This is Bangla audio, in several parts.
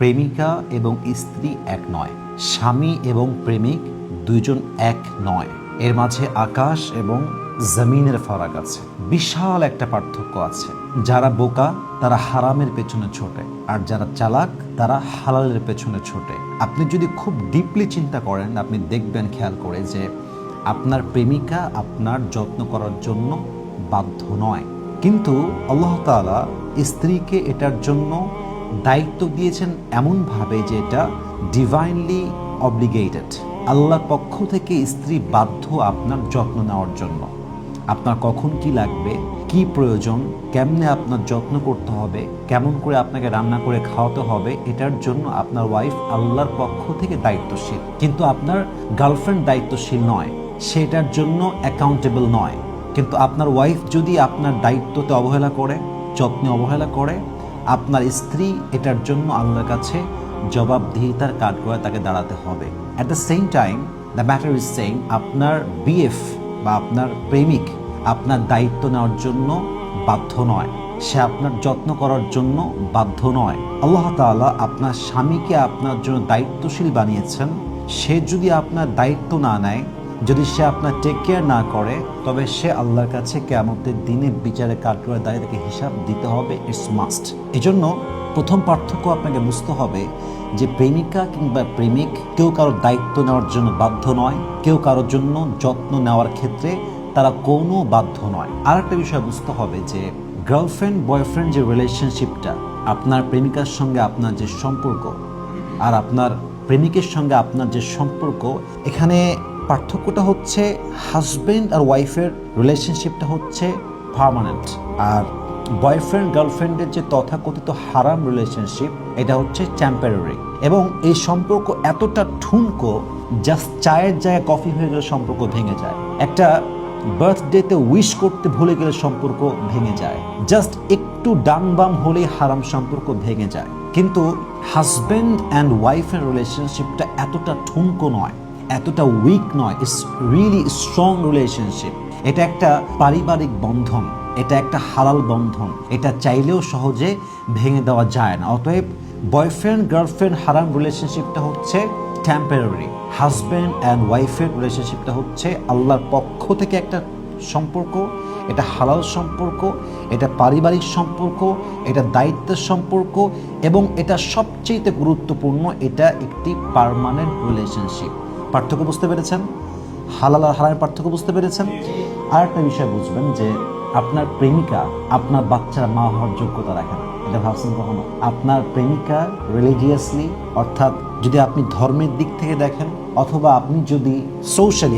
প্রেমিকা এবং স্ত্রী এক নয়, স্বামী এবং প্রেমিক দুইজন এক নয়। এর মাঝে আকাশ এবং জমিনের ফারাক আছে, বিশাল একটা পার্থক্য আছে। যারা বোকা তারা হারামের পেছনে ছোটে, আর যারা চালাক তারা হালালের পেছনে ছোটে। আপনি যদি খুব ডিপলি চিন্তা করেন, আপনি দেখবেন খেয়াল করে যে আপনার প্রেমিকা আপনার যত্ন করার জন্য বাধ্য নয়, কিন্তু আল্লাহ তাআলা স্ত্রীকে এটার জন্য দায়িত্ব দিয়েছেন এমনভাবে যে এটা ডিভাইনলি অব্লিগেটেড। আল্লাহর পক্ষ থেকে স্ত্রী বাধ্য আপনার যত্ন নেওয়ার জন্য। আপনার কখন কি লাগবে, কি প্রয়োজন, কেমনে আপনার যত্ন করতে হবে, কেমন করে আপনাকে রান্না করে খাওয়াতে হবে, এটার জন্য আপনার ওয়াইফ আল্লাহর পক্ষ থেকে দায়িত্বশীল। কিন্তু আপনার গার্লফ্রেন্ড দায়িত্বশীল নয়, সেটার জন্য অ্যাকাউন্টেবল নয়। কিন্তু আপনার ওয়াইফ যদি আপনার দায়িত্বতে অবহেলা করে, যত্নে অবহেলা করে, আপনার স্ত্রী এটার জন্য আল্লাহর কাছে জবাবদিহিতার কাঠগড়ায় তাকে দাঁড়াতে হবে। At the same time the matter is same, আপনার বিএফ বা আপনার প্রেমিক আপনার দায়িত্ব নেওয়ার জন্য বাধ্য নয়, সে আপনার যত্ন করার জন্য বাধ্য নয়। আল্লাহ তাআলা আপনার স্বামীকে আপনার জন্য দায়িত্বশীল বানিয়েছেন। সে যদি আপনার দায়িত্ব না নেয়, যদি সে আপনার টেক কেয়ার না করে, তবে সে আল্লাহর কাছে কিয়ামতের দিনে বিচারের কাঠগড়ায় দাঁড়িয়ে তাকে হিসাব দিতে হবে। It's must. এজন্য প্রথম পার্থক্য আপনাকে বুঝতে হবে যে প্রেমিকা কিংবা প্রেমিক কেউ কারোর দায়িত্ব নেওয়ার জন্য বাধ্য নয়, কেউ কারোর জন্য যত্ন নেওয়ার ক্ষেত্রে তারা কোনো বাধ্য নয়। আর একটা বিষয় বুঝতে হবে যে গার্লফ্রেন্ড বয়ফ্রেন্ড যে রিলেশনশিপটা, আপনার প্রেমিকার সঙ্গে আপনার যে সম্পর্ক আর আপনার প্রেমিকের সঙ্গে আপনার যে সম্পর্ক, এখানে পার্থক্যটা হচ্ছে হাজব্যান্ড আর ওয়াইফের রিলেশনশিপটা হচ্ছে পার্মানেন্ট, আর বয়ফ্রেন্ড গার্লফ্রেন্ডের যে তথাকথিত হারাম রিলেশনশিপ, এটা হচ্ছে টেম্পোরারি। এবং এই সম্পর্ক এতটা ঠুনকো, জাস্ট চায়ের জায়গায় কফি হয়ে গেলে সম্পর্ক ভেঙে যায়, একটা বার্থডেতে উইশ করতে ভুলে গেলে সম্পর্ক ভেঙে যায়, জাস্ট একটু ডান বাম হলেই হারাম সম্পর্ক ভেঙে যায়। কিন্তু হাজব্যান্ড অ্যান্ড ওয়াইফের রিলেশনশিপটা এতটা ঠুনকো নয়, এতটা উইক নয়, ইটস রিয়েলি স্ট্রং রিলেশনশিপ। এটা একটা পারিবারিক বন্ধন, এটা একটা হালাল বন্ধন, এটা চাইলেও সহজে ভেঙে দেওয়া যায় না। অতএব বয়ফ্রেন্ড গার্লফ্রেন্ড হারাম রিলেশনশিপটা হচ্ছে টেম্পোরারি, হাজব্যান্ড অ্যান্ড ওয়াইফের রিলেশনশিপটা হচ্ছে আল্লাহর পক্ষ থেকে একটা সম্পর্ক, এটা হালাল সম্পর্ক, এটা পারিবারিক সম্পর্ক, এটা দায়িত্বের সম্পর্ক, এবং এটা সবচেয়ে গুরুত্বপূর্ণ, এটা একটি পার্মানেন্ট রিলেশনশিপ। পার্থক্য বুঝতে পেরেছেন? হালাল আর হারামের পার্থক্য বুঝতে পেরেছেন? আর একটা বিষয় বুঝবেন যে আপনার প্রেমিকা আপনার বাচ্চার মা হওয়ার যোগ্যতা রাখে না। এটা ভাবছেন কখনো? আপনার প্রেমিকা রিলিজিয়াসলি, অর্থাৎ যদি আপনি ধর্মের দিক থেকে দেখেন, অথবা আপনি যদি সোশ্যালি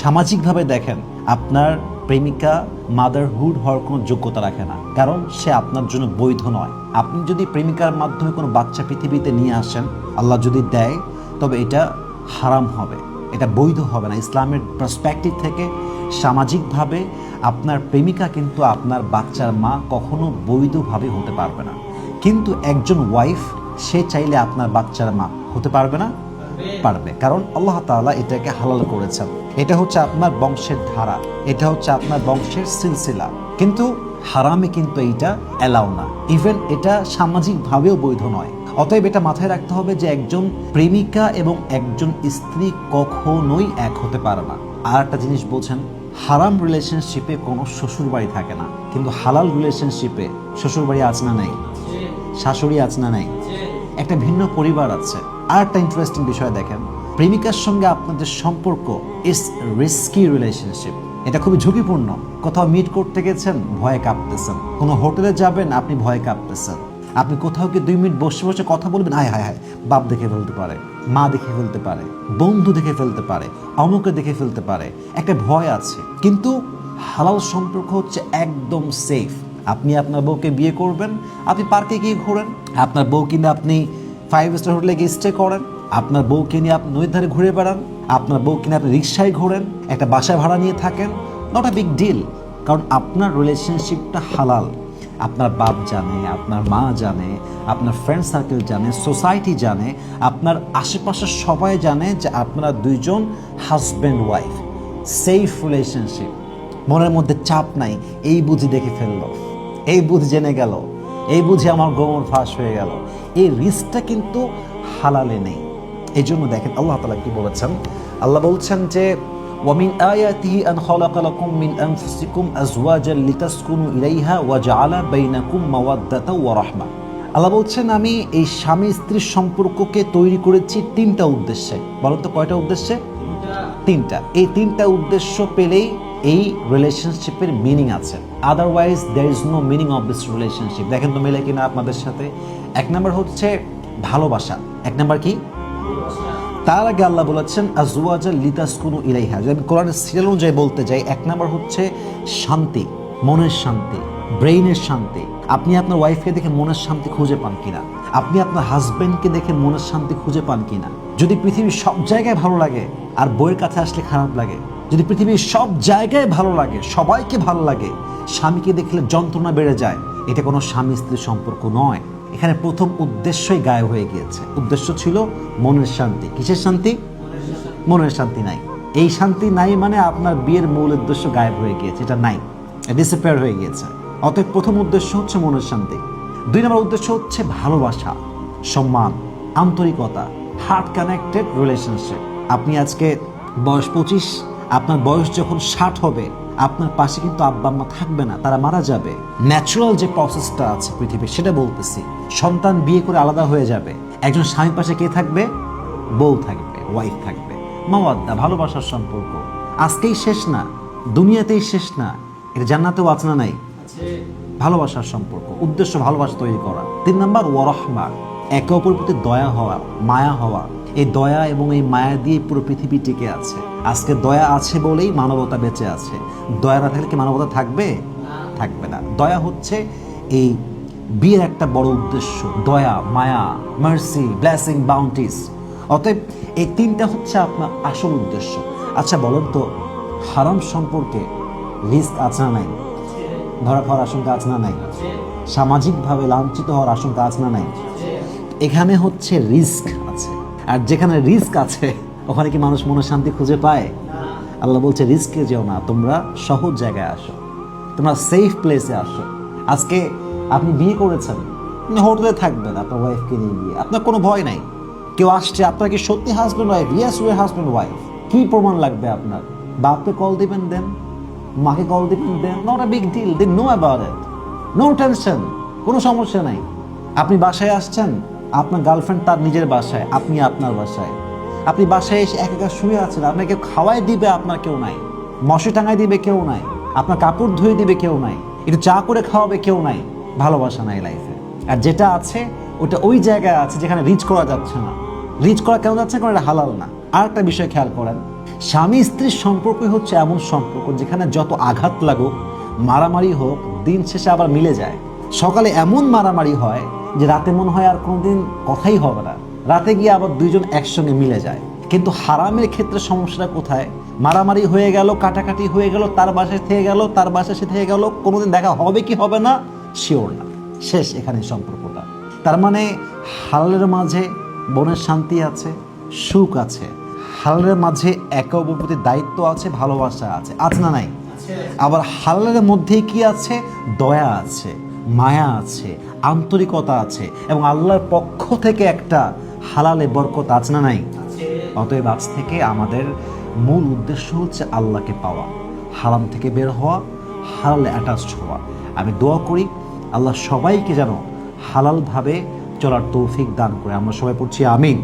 সামাজিকভাবে দেখেন, আপনার প্রেমিকা মাদারহুড হওয়ার কোনো যোগ্যতা রাখে না, কারণ সে আপনার জন্য বৈধ নয়। আপনি যদি প্রেমিকার মাধ্যমে কোনো বাচ্চা পৃথিবীতে নিয়ে আসেন, আল্লাহ যদি দেয়, তবে এটা হারাম হবে, এটা বৈধ হবে না। ইসলামের পার্সপেক্টিভ থেকে সামাজিকভাবে আপনার প্রেমিকা কিন্তু আপনার বাচ্চার মা কখনো বৈধভাবে হতে পারবে না। কিন্তু একজন ওয়াইফ, সে চাইলে আপনার বাচ্চার মা হতে পারবে না? পারবে, কারণ আল্লাহ তাআলা এটাকে হালাল করেছেন। এটা হচ্ছে আপনার বংশের ধারা, এটা হচ্ছে আপনার বংশের সিলসিলা। কিন্তু হারামে কিন্তু এইটা অ্যালাউ না, ইভেন এটা সামাজিকভাবেও বৈধ নয়। অতএব এটা মাথায় রাখতে হবে যে একজন প্রেমিকা এবং একজন স্ত্রী কখনোই এক হতে পারে না। আর একটা জিনিস বলছেন, হারাম রিলেশনশিপে কোনো শ্বশুর বাড়ি থাকে না, কিন্তু হালাল রিলেশনশিপে শ্বশুর বাড়ি আছে না নাই, শাশুড়ি আছে না নাই, একটা ভিন্ন পরিবার আছে। আর একটা ইন্টারেস্টিং বিষয় দেখেন, প্রেমিকার সঙ্গে আপনাদের সম্পর্ক ইজ রিস্কি রিলেশনশিপ, এটা খুবই ঝুঁকিপূর্ণ। কোথাও মিট করতে গেছেন, ভয়ে কাঁপতেছেন, কোনো হোটেলে যাবেন, আপনি ভয়ে কাঁপতেছেন, আপনি কোথাও কি 2 মিনিট বসে বসে কথা বলবেন, হায় হায় হায়, বাপ দেখে ফেলতে পারে, মা দেখে ফেলতে পারে, বন্ধু দেখে ফেলতে পারে, অমুকে দেখে ফেলতে পারে, একটা ভয় আছে। কিন্তু হালাল সম্পর্ক হচ্ছে একদম সেফ। আপনি আপনার বউকে বিয়ে করবেন, আপনি পার্কে গিয়ে ঘোরেন, আপনার বউ কিনে আপনি 5 স্টার হোটেলে গিয়ে স্টে করেন, আপনার বউকে নিয়ে আপনি নদীর ধারে ঘুরে বেড়ান, আপনার বউ কিনে আপনি রিক্সায় ঘোরেন, একটা বাসায় ভাড়া নিয়ে থাকেন, নট আ বিগ ডিল, কারণ আপনার রিলেশনশিপটা হালাল। আপনার বাপ জানে, আপনার মা জানে, আপনার ফ্রেন্ড সার্কেল জানে, সোসাইটি জানে, আপনার আশেপাশের সবাই জানে যে আপনারা দুইজন হাজব্যান্ড ওয়াইফ, সেফ রিলেশনশিপ, মনের মধ্যে চাপ নাই। এই বুঝি দেখে ফেললো, এই বুঝি জেনে গেল, এই বুঝি আমার গোমর ফাঁস হয়ে গেল, এই রিস্কটা কিন্তু হালালে নেই। এই জন্য দেখেন আল্লাহ তাআলা কি বলেছেন, আল্লাহ বলছেন যে ওয়ামিন আয়াতিহি আন খালাকা লাকুম মিন আনফুসিকুম আজওয়াজান লিতাসকুনু ইলাইহা ওয়া জাআলা বাইনাকুম মাওয়াদ্দাতা ওয়া রাহমা। আল্লাহ বলছেন আমি এই স্বামী স্ত্রীর সম্পর্ককে তৈরি করেছি তিনটা উদ্দেশ্যে। বলেন তো কয়টা উদ্দেশ্যে? তিনটা। এই তিনটা উদ্দেশ্য পেলেই এই রিলেশনশিপের মিনিং আছে, otherwise there is no meaning of this relationship. দেখেন তো মেলে কিনা আপনাদের সাথে। এক নাম্বার হচ্ছে ভালোবাসা। এক নাম্বার কি? তার আগে আল্লাহ বলেছেন আজওয়াজা লিতাসকুনু ইলাইহা। যদি আমি কোরআনের সিরিয়াল অনুযায়ী বলতে যাই, এক নাম্বার হচ্ছে শান্তি, মনের শান্তি, ব্রেইনের শান্তি। আপনি আপনার ওয়াইফকে দেখে মনের শান্তি খুঁজে পান কিনা? আপনি আপনার হাজবেন্ডকে দেখে মনের শান্তি খুঁজে পান কিনা? যদি পৃথিবীর সব জায়গায় ভালো লাগে আর বইয়ের কাছে আসলে খারাপ লাগে, যদি পৃথিবীর সব জায়গায় ভালো লাগে, সবাইকে ভালো লাগে, স্বামীকে দেখলে যন্ত্রণা বেড়ে যায়, এটা কোনো স্বামী স্ত্রীর সম্পর্ক নয়। এখানে প্রথম উদ্দেশ্যই গায়েব হয়ে গিয়েছে। উদ্দেশ্য ছিল মনের শান্তি। কিসের শান্তি? মনের শান্তি নাই। এই শান্তি নাই মানে আপনার বিয়ের মূল উদ্দেশ্য গায়েব হয়ে গিয়েছে, এটা নাই, ডিসঅ্যাপিয়ার হয়ে গিয়েছে। অতএব প্রথম উদ্দেশ্য হচ্ছে মনের শান্তি। দুই নম্বর উদ্দেশ্য হচ্ছে ভালোবাসা, সম্মান, আন্তরিকতা, হার্ট কানেক্টেড রিলেশনশিপ। আপনি আজকে বয়স 25, আপনার বয়স যখন 60 হবে, আপনার পাশে কিন্তু আব্বা আম্মা থাকবে না, তারা মারা যাবে। ন্যাচারাল যে প্রসেসটা আছে পৃথিবীর, সেটা বলতেছি। সন্তান বিয়ে করে আলাদা হয়ে যাবে, একজন স্বামীর পাশে কে থাকবে? বউ থাকবে, ওয়াইফ থাকবে। মাওয়াদ্দা, ভালোবাসার সম্পর্ক আজকেই শেষ না, দুনিয়াতেই শেষ না, এটা জান্নাতেও আছে না নাই? ভালোবাসার সম্পর্ক, উদ্দেশ্য ভালোবাসা তৈরি করা। 3 নাম্বার ওয়ারাহমা, একে অপরের প্রতি দয়া হওয়া, মায়া হওয়া। এই দয়া এবং এই মায়া দিয়ে পুরো পৃথিবী টিকে আছে। আজকে দয়া আছে বলেই মানবতা বেঁচে আছে। দয়া না থাকলে কি মানবতা থাকবে? থাকবে না। দয়া হচ্ছে এই বিয়ের একটা বড় উদ্দেশ্য। দয়া, মায়া, মার্সি, ব্লেসিং, বাউন্টিস। অতএব এই তিনটা হচ্ছে আপনার আসল উদ্দেশ্য। আচ্ছা বলেন তো, হারাম সম্পর্কে রিস্ক আছে না নাই? ধরা খাওয়ার আশঙ্কা আছে না নাই? সামাজিকভাবে লাঞ্ছিত হওয়ার আশঙ্কা আছে না নাই? এখানে হচ্ছে রিস্ক আছে। আর যেখানে রিস্ক আছে ওখানে কি মানুষ মনে শান্তি খুঁজে পায়? আল্লাহ বলছে রিস্কে যেও না, তোমরা সহজ জায়গায় আসো, তোমরা সেফ প্লেসে আসো। আজকে আপনি বিয়ে করেছেন, হোটেলে থাকবেন আপনার ওয়াইফকে নিয়ে গিয়ে, আপনার কোনো ভয় নাই। কেউ আসছে, আপনার কি সত্যি husband wife? Yes, we husband wife. কি প্রমাণ লাগবে আপনার? বাপকে কল দিবেন, দেন মাকে কল দিবেন, then, not a big deal, they know about it, no tension, কোনো সমস্যা নাই। আপনি বাসায় আসছেন, আপনার গার্লফ্রেন্ড তার নিজের বাসায়, আপনি আপনার বাসায়। আপনি বাসায় এসে এক একা শুয়ে আছেন, আপনাকে খাওয়াই দিবে আপনার কেউ নাই, মশে টাঙাই দিবে কেউ নাই, আপনার কাপড় ধুয়ে দিবে কেউ নাই, একটু চা করে খাওয়াবে কেউ নাই। ভালোবাসা নাই লাইফে। আর যেটা আছে ওটা ওই জায়গায় আছে যেখানে রিচ করা যাচ্ছে না। রিচ করা কেন যাচ্ছে? কারণ এটা হালাল না। আর একটা বিষয় খেয়াল করেন, স্বামী স্ত্রীর সম্পর্ক হচ্ছে এমন সম্পর্ক যেখানে যত আঘাত লাগুক, মারামারি হোক, দিন শেষে আবার মিলে যায়। সকালে এমন মারামারি হয় যে রাতে মনে হয় আর কোনোদিন কথাই হবে না, রাতে গিয়ে আবার দুইজন একসঙ্গে মিলে যায়। কিন্তু হারামের ক্ষেত্রে সমস্যাটা কোথায়? মারামারি হয়ে গেল, কাটাকাটি হয়ে গেল, তার বাসায় থেকে গেল, তার বাসায় সে থেকে গেল, কোনোদিন দেখা হবে কি হবে না শিওর না, শেষ এখানে সম্পর্কটা। তার মানে হালালের মাঝে মনের শান্তি আছে, সুখ আছে, হালালের মাঝে একে অপরের প্রতি দায়িত্ব আছে, ভালোবাসা আছে, আছে না নাই? আবার হালালের মধ্যেই কি আছে? দয়া আছে, মায়া আছে, আন্তরিকতা আছে, এবং আল্লাহর পক্ষ থেকে একটা হালালে বরকত আছে না নাই? অতএব আজ থেকে আমাদের মূল উদ্দেশ্য হচ্ছে আল্লাহকে পাওয়া, হারাম থেকে বের হওয়া, হালালে অ্যাটাচড হওয়া। আমি দোয়া করি আল্লাহ সবাইকে যেন হালালভাবে চলার তৌফিক দান করে। আমরা সবাই পড়ছি আমিন।